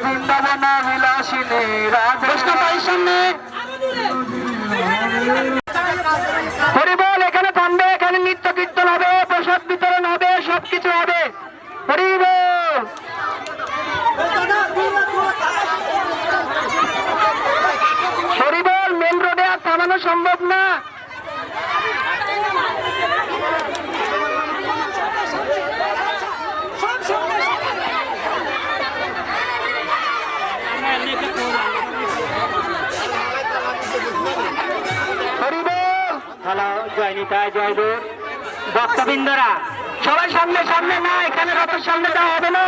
বৃন্দাবনা বিলাসিনী রাধার সামনে হরিবল এখানে থামবে, এখানে নৃত্য কীর্তন হবে, প্রসাদ বিতরণ হবে, সবকিছু হবে। হরিবল হরিবল মেন রোডে আর থামানো সম্ভব না। ভক্তবৃন্দরা সবাই সামনে সামনে না, এখানে রথের সামনে দেওয়া হবে না।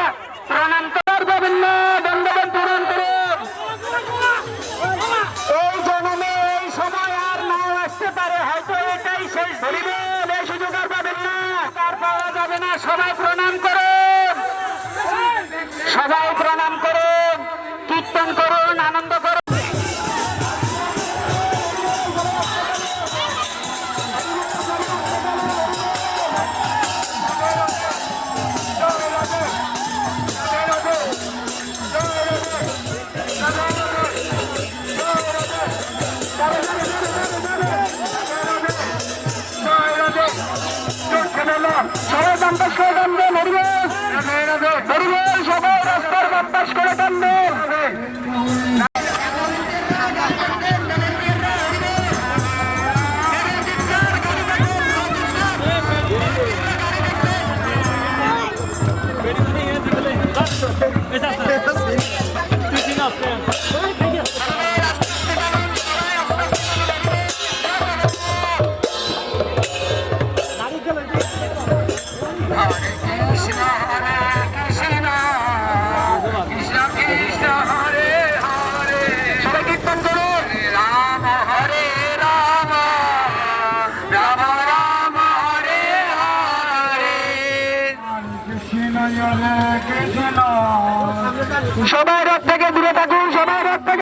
প্রণাম করবেন না, দণ্ডবত পূরণ করুন। এই জন্মে এই সময় আর নাও আসতে পারে, হয়তো এটাই শেষ। হরিবল এই সুযোগ আর পাবেন না, আর পাওয়া যাবে না। সবাই প্রণাম করুন, সবাই প্রণাম করুন, কীর্তন করুন, আনন্দ করুন। সবাই বাম্পাস করে টানবেন, হরিবল সবাই রাস্তার বাম্পাস করে টানবেন।